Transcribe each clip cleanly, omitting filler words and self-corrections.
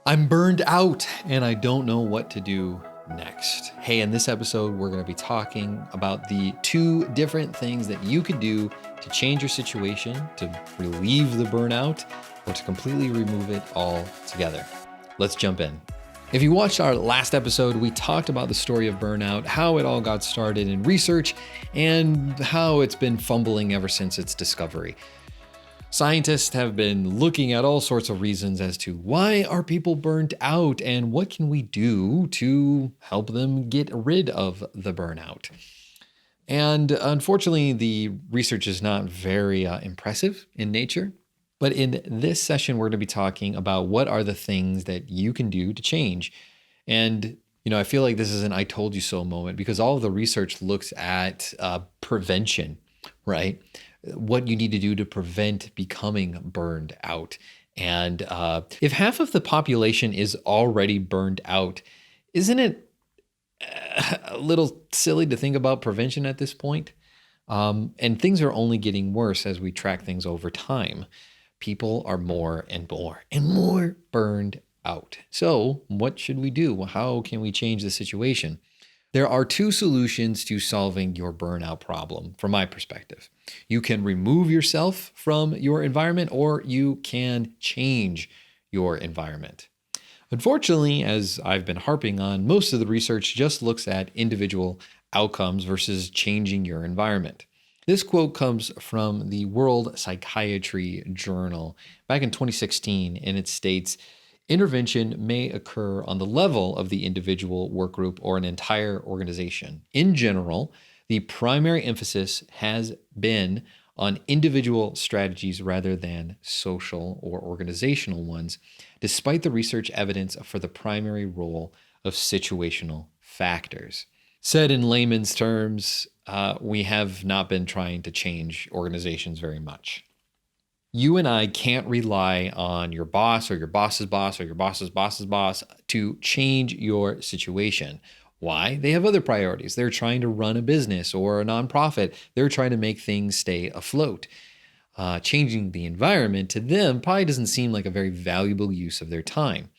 I'm burned out and I don't know what to do next. Hey, in this episode, we're going to be talking about the two different things that you could do to change your situation, to relieve the burnout, or to completely remove it altogether. Let's jump in. If you watched our last episode, we talked about the story of burnout, how it all got started in research, and how it's been fumbling ever since its discovery. Scientists have been looking at all sorts of reasons as to why are people burnt out and what can we do to help them get rid of the burnout. And unfortunately, the research is not very impressive in nature. But in this session, we're going to be talking about what are the things that you can do to change. And, I feel like this is an I told you so moment because all of the research looks at prevention, right? What you need to do to prevent becoming burned out. And if half of the population is already burned out, isn't it a little silly to think about prevention at this point? And things are only getting worse as we track things over time. People are more and more burned out. So what should we do? How can we change the situation? There are two solutions to solving your burnout problem, from my perspective. You can remove yourself from your environment, or you can change your environment. Unfortunately, as I've been harping on, most of the research just looks at individual outcomes versus changing your environment. This quote comes from the World Psychiatry Journal back in 2016, and it states, "Intervention may occur on the level of the individual, work group, or an entire organization. In general, the primary emphasis has been on individual strategies rather than social or organizational ones, despite the research evidence for the primary role of situational factors." Said in layman's terms, we have not been trying to change organizations very much. You and I can't rely on your boss or your boss's boss or your boss's boss's boss to change your situation. Why? They have other priorities. They're trying to run a business or a nonprofit. They're trying to make things stay afloat. Changing the environment to them probably doesn't seem like a very valuable use of their time.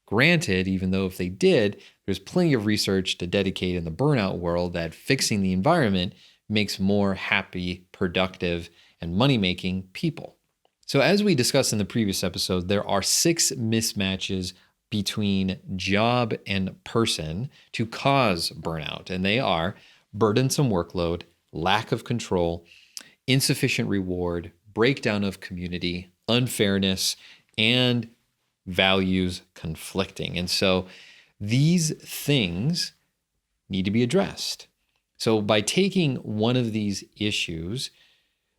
Granted, even though if they did, there's plenty of research to dedicate in the burnout world that fixing the environment makes more happy, productive, and money-making people. So as we discussed in the previous episode, there are 6 mismatches between job and person to cause burnout. And they are burdensome workload, lack of control, insufficient reward, breakdown of community, unfairness, and values conflicting. And so these things need to be addressed. So by taking one of these issues,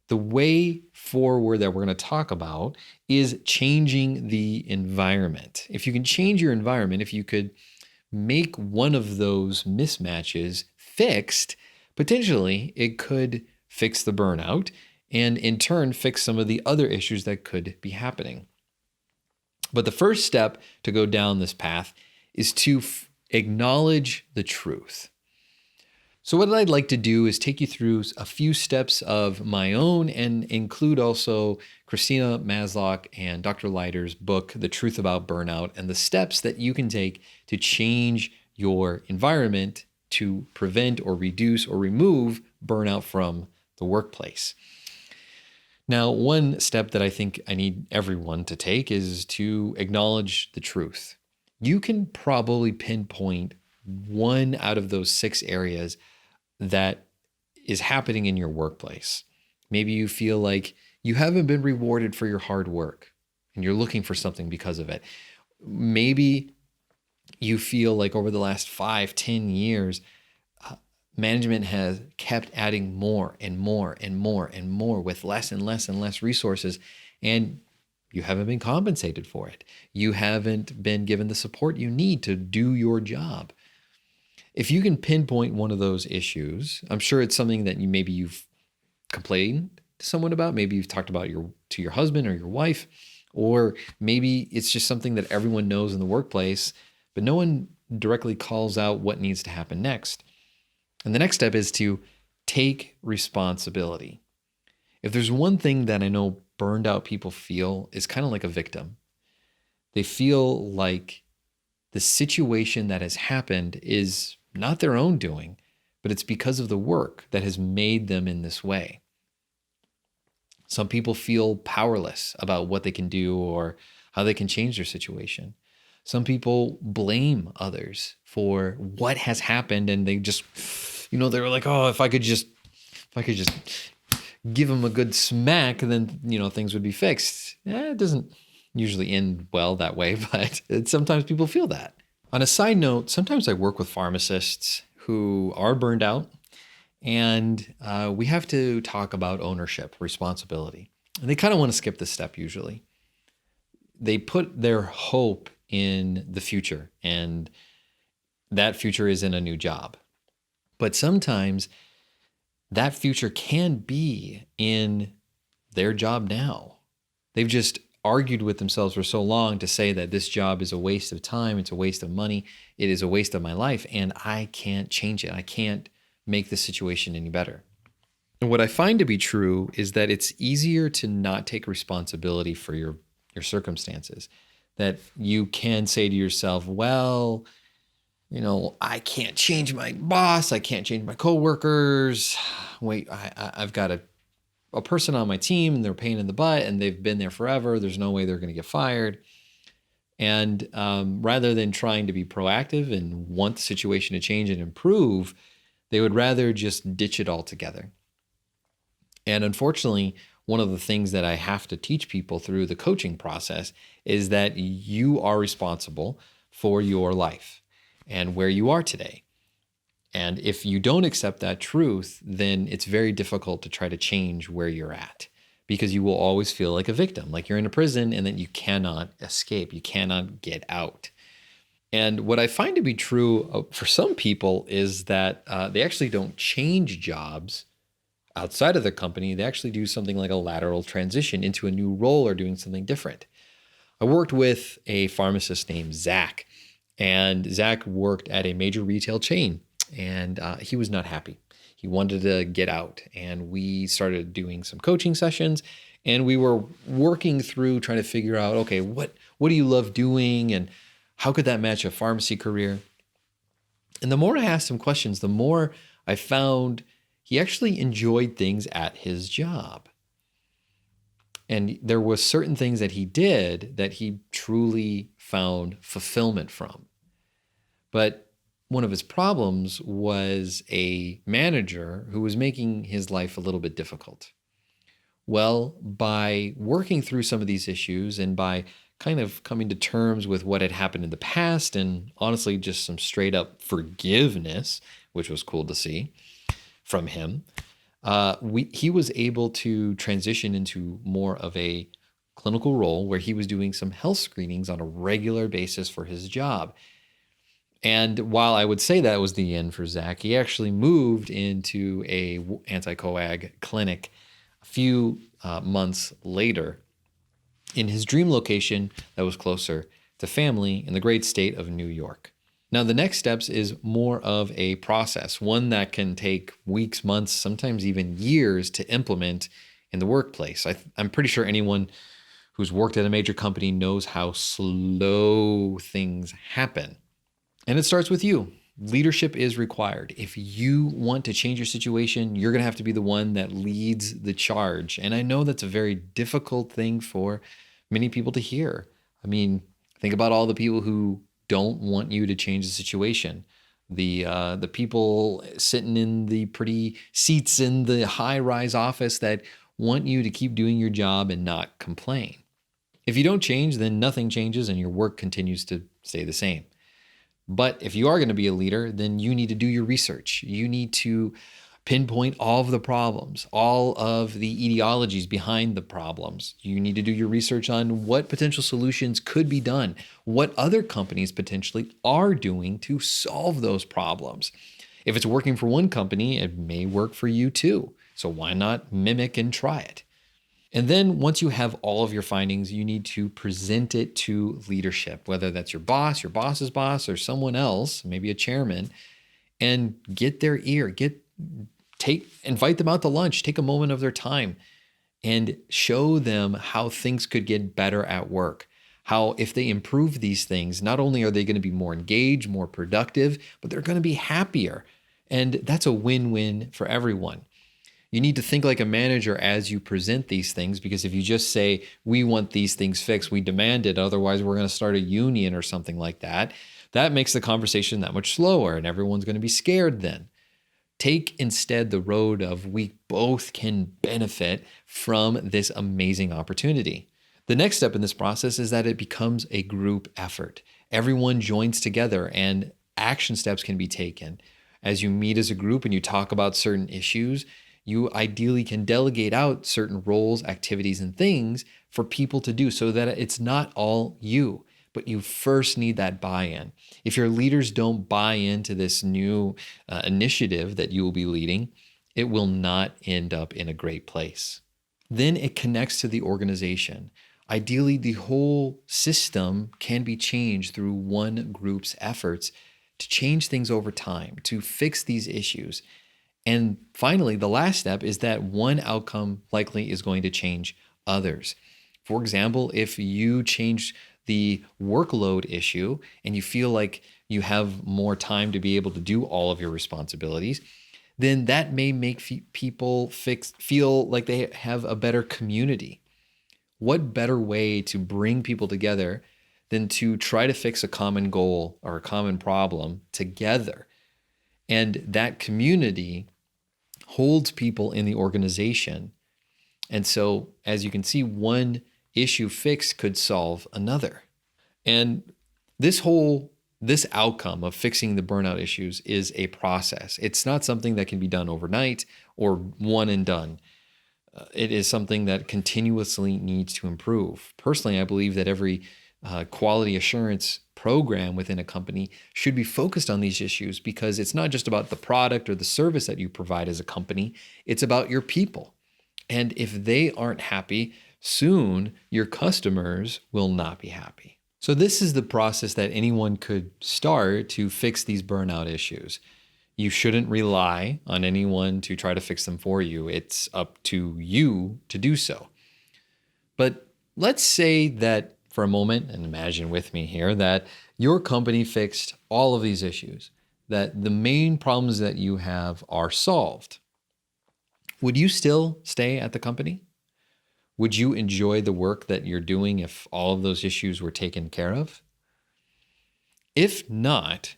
the way forward that we're going to talk about is changing the environment. If you can change your environment, if you could make one of those mismatches fixed, potentially it could fix the burnout and in turn fix some of the other issues that could be happening. But the first step to go down this path is to acknowledge the truth. So what I'd like to do is take you through a few steps of my own and include also Christina Masloch and Dr. Leiter's book, The Truth About Burnout, and the steps that you can take to change your environment to prevent or reduce or remove burnout from the workplace. Now, one step that I think I need everyone to take is to acknowledge the truth. You can probably pinpoint one out of those 6 areas that is happening in your workplace. Maybe you feel like you haven't been rewarded for your hard work and you're looking for something because of it. Maybe you feel like over the last 5-10 years, management has kept adding more and more and more and more with less and less and less resources, and you haven't been compensated for it. You haven't been given the support you need to do your job. If you can pinpoint one of those issues, I'm sure it's something that you've complained to someone about. Maybe you've talked about to your husband or your wife, or maybe it's just something that everyone knows in the workplace, but no one directly calls out what needs to happen next. And the next step is to take responsibility. If there's one thing that I know burned out people feel is kind of like a victim. They feel like the situation that has happened is not their own doing, but it's because of the work that has made them in this way. Some people feel powerless about what they can do or how they can change their situation. Some people blame others for what has happened, and they just, they were like, oh, if I could just give them a good smack, then, things would be fixed. It doesn't usually end well that way, but sometimes people feel that. On a side note, sometimes I work with pharmacists who are burned out, and we have to talk about ownership, responsibility. And they kind of want to skip this step usually. They put their hope in the future, and that future is in a new job. But sometimes that future can be in their job now. They've just argued with themselves for so long to say that this job is a waste of time, it's a waste of money, it is a waste of my life, and I can't change it. I can't make the situation any better. And what I find to be true is that it's easier to not take responsibility for your circumstances. That you can say to yourself, well, I can't change my boss, I can't change my coworkers. Wait, I've got a person on my team and they're a pain in the butt and they've been there forever. There's no way they're going to get fired. And rather than trying to be proactive and want the situation to change and improve, they would rather just ditch it altogether. And unfortunately, one of the things that I have to teach people through the coaching process is that you are responsible for your life and where you are today. And if you don't accept that truth, then it's very difficult to try to change where you're at, because you will always feel like a victim, like you're in a prison and that you cannot escape, you cannot get out. And what I find to be true for some people is that they actually don't change jobs outside of their company. They actually do something like a lateral transition into a new role or doing something different. I worked with a pharmacist named Zach, and Zach worked at a major retail chain, and he was not happy. He wanted to get out, and we started doing some coaching sessions, and we were working through trying to figure out, okay, what do you love doing, and how could that match a pharmacy career? And the more I asked him questions, the more I found he actually enjoyed things at his job. And there were certain things that he did that he truly found fulfillment from. But one of his problems was a manager who was making his life a little bit difficult. Well, by working through some of these issues and by kind of coming to terms with what had happened in the past, and honestly just some straight up forgiveness, which was cool to see from him, he was able to transition into more of a clinical role where he was doing some health screenings on a regular basis for his job. And while I would say that was the end for Zach, he actually moved into a anti-coag clinic a few months later in his dream location that was closer to family in the great state of New York. Now, the next steps is more of a process, one that can take weeks, months, sometimes even years to implement in the workplace. I'm pretty sure anyone who's worked at a major company knows how slow things happen. And it starts with you. Leadership is required. If you want to change your situation, you're going to have to be the one that leads the charge. And I know that's a very difficult thing for many people to hear. I mean, think about all the people who don't want you to change the situation. The people sitting in the pretty seats in the high-rise office that want you to keep doing your job and not complain. If you don't change, then nothing changes and your work continues to stay the same. But if you are going to be a leader, then you need to do your research. You need to pinpoint all of the problems, all of the etiologies behind the problems. You need to do your research on what potential solutions could be done, what other companies potentially are doing to solve those problems. If it's working for one company, it may work for you too. So why not mimic and try it? And then once you have all of your findings, you need to present it to leadership, whether that's your boss's boss, or someone else, maybe a chairman, and get their ear, invite them out to lunch, take a moment of their time and show them how things could get better at work, how if they improve these things, not only are they going to be more engaged, more productive, but they're going to be happier. And that's a win-win for everyone. You need to think like a manager as you present these things, because if you just say, we want these things fixed, we demand it, otherwise we're going to start a union or something like that, that makes the conversation that much slower and everyone's going to be scared then. Take instead the road of we both can benefit from this amazing opportunity. The next step in this process is that it becomes a group effort. Everyone joins together and action steps can be taken. As you meet as a group and you talk about certain issues, you ideally can delegate out certain roles, activities, and things for people to do so that it's not all you, but you first need that buy-in. If your leaders don't buy into this new initiative that you will be leading, it will not end up in a great place. Then it connects to the organization. Ideally, the whole system can be changed through one group's efforts to change things over time, to fix these issues. And finally, the last step is that one outcome likely is going to change others. For example, if you change the workload issue and you feel like you have more time to be able to do all of your responsibilities, then that may make people feel like they have a better community. What better way to bring people together than to try to fix a common goal or a common problem together? And that community holds people in the organization. And so, as you can see, one issue fixed could solve another. And this outcome of fixing the burnout issues is a process. It's not something that can be done overnight or one and done. It is something that continuously needs to improve. Personally, I believe that every quality assurance program within a company should be focused on these issues, because it's not just about the product or the service that you provide as a company, it's about your people. And if they aren't happy, soon your customers will not be happy. So this is the process that anyone could start to fix these burnout issues. You shouldn't rely on anyone to try to fix them for you. It's up to you to do so. But let's say that for a moment, and imagine with me here, that your company fixed all of these issues, that the main problems that you have are solved. Would you still stay at the company? Would you enjoy the work that you're doing if all of those issues were taken care of? If not,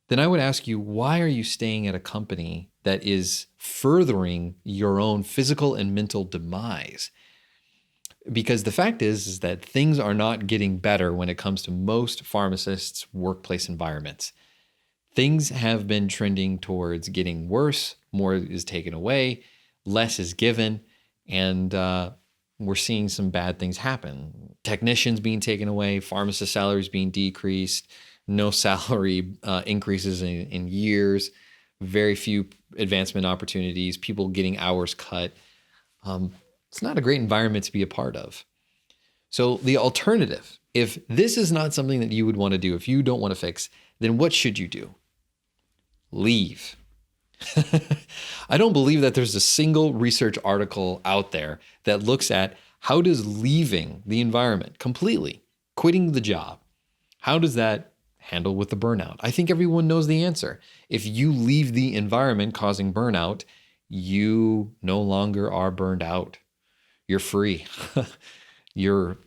then I would ask you, why are you staying at a company that is furthering your own physical and mental demise? Because the fact is that things are not getting better when it comes to most pharmacists' workplace environments. Things have been trending towards getting worse, more is taken away, less is given, and we're seeing some bad things happen. Technicians being taken away, pharmacist salaries being decreased, no salary increases in years, very few advancement opportunities, people getting hours cut. It's not a great environment to be a part of. So the alternative, if this is not something that you would want to do, if you don't want to fix, then what should you do? Leave. I don't believe that there's a single research article out there that looks at how does leaving the environment completely, quitting the job, how does that handle with the burnout? I think everyone knows the answer. If you leave the environment causing burnout, you no longer are burned out. You're free. Your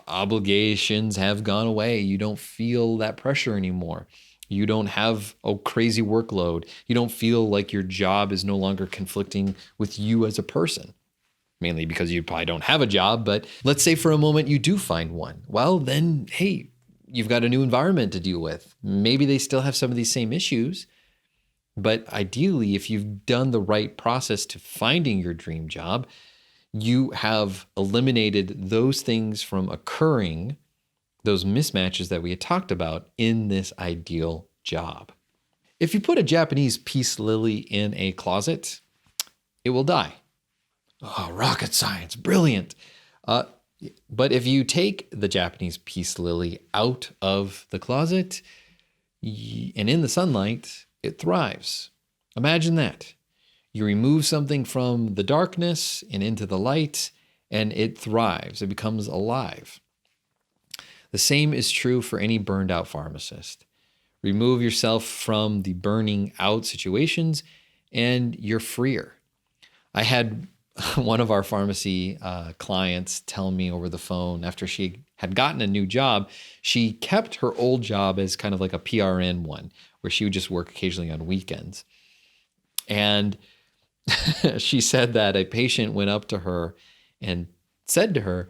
obligations have gone away. You don't feel that pressure anymore. You don't have a crazy workload. You don't feel like your job is no longer conflicting with you as a person. Mainly because you probably don't have a job, but let's say for a moment you do find one. Well, then, hey, you've got a new environment to deal with. Maybe they still have some of these same issues, but ideally, if you've done the right process to finding your dream job, you have eliminated those things from occurring, those mismatches that we had talked about in this ideal job. If you put a Japanese peace lily in a closet, it will die. Oh, rocket science, brilliant. But if you take the Japanese peace lily out of the closet and in the sunlight, it thrives. Imagine that. You remove something from the darkness and into the light, and it thrives. It becomes alive. The same is true for any burned out pharmacist. Remove yourself from the burning out situations and you're freer. I had one of our pharmacy clients tell me over the phone after she had gotten a new job, she kept her old job as kind of like a PRN one where she would just work occasionally on weekends. And she said that a patient went up to her and said to her,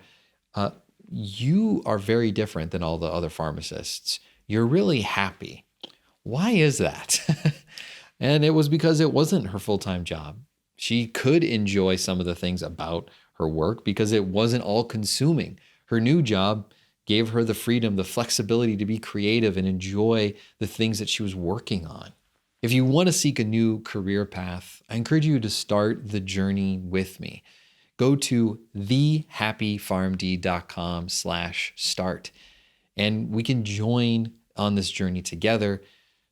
you are very different than all the other pharmacists. You're really happy. Why is that? And it was because it wasn't her full-time job. She could enjoy some of the things about her work because it wasn't all consuming. Her new job gave her the freedom, the flexibility to be creative and enjoy the things that she was working on. If you want to seek a new career path, I encourage you to start the journey with me. Go to thehappypharmd.com/start, and we can join on this journey together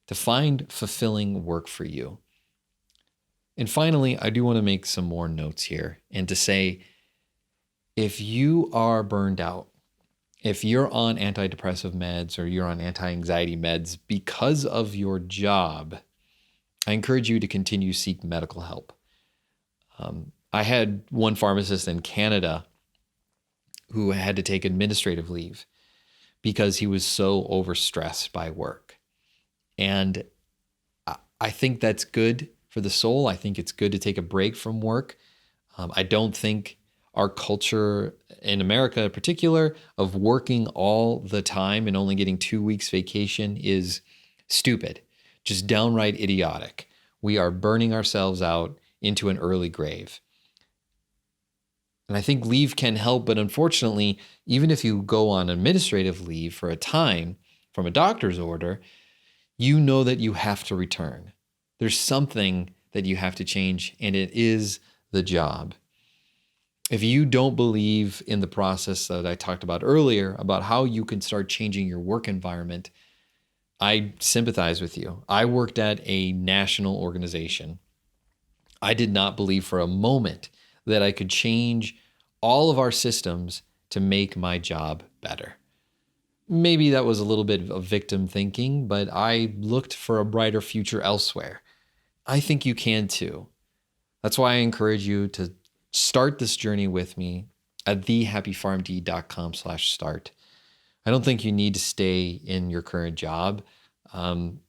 to find fulfilling work for you. And finally, I do want to make some more notes here and to say, if you are burned out, if you're on antidepressive meds or you're on anti-anxiety meds because of your job, I encourage you to continue to seek medical help. I had one pharmacist in Canada who had to take administrative leave because he was so overstressed by work. And I think that's good for the soul. I think it's good to take a break from work. I don't think our culture in America in particular of working all the time and only getting 2 weeks vacation is stupid, just downright idiotic. We are burning ourselves out into an early grave. And I think leave can help, but unfortunately, even if you go on administrative leave for a time from a doctor's order, you know that you have to return. There's something that you have to change, and it is the job. If you don't believe in the process that I talked about earlier, about how you can start changing your work environment, I sympathize with you. I worked at a national organization. I did not believe for a moment that I could change all of our systems to make my job better. Maybe that was a little bit of victim thinking, but I looked for a brighter future elsewhere. I think you can too. That's why I encourage you to start this journey with me at thehappypharmd.com/start. I don't think you need to stay in your current job,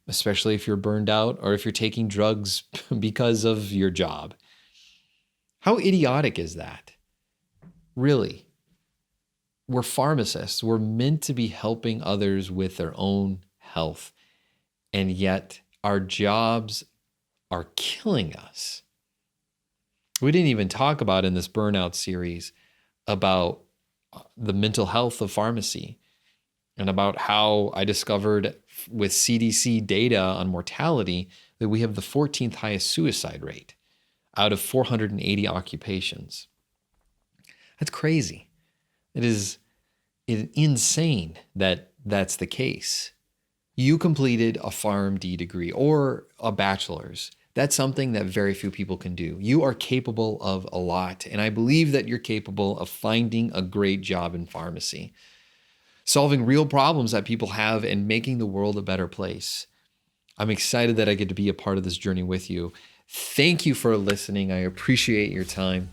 especially if you're burned out or if you're taking drugs because of your job. How idiotic is that? Really, we're pharmacists. We're meant to be helping others with their own health, and yet our jobs are killing us. We didn't even talk about in this burnout series about the mental health of pharmacy and about how I discovered with CDC data on mortality that we have the 14th highest suicide rate out of 480 occupations. That's crazy. It is insane that that's the case. You completed a PharmD degree or a bachelor's. That's something that very few people can do. You are capable of a lot, and I believe that you're capable of finding a great job in pharmacy, solving real problems that people have and making the world a better place. I'm excited that I get to be a part of this journey with you. Thank you for listening. I appreciate your time.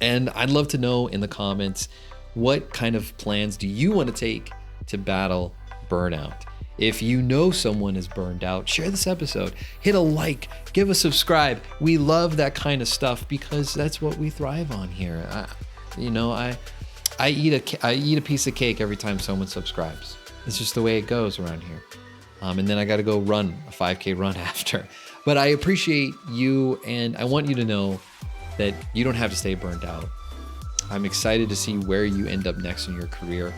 And I'd love to know in the comments, what kind of plans do you want to take to battle burnout? If you know someone is burned out, share this episode, hit a like, give a subscribe. We love that kind of stuff because that's what we thrive on here. I eat a piece of cake every time someone subscribes. It's just the way it goes around here. And then I got to go run a 5K run after. But I appreciate you, and I want you to know that you don't have to stay burned out. I'm excited to see where you end up next in your career.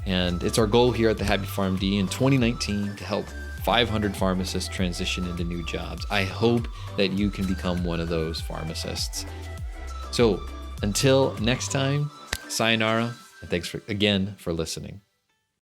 And it's our goal here at the Happy PharmD in 2019 to help 500 pharmacists transition into new jobs. I hope that you can become one of those pharmacists. So until next time, sayonara, and thanks again for listening.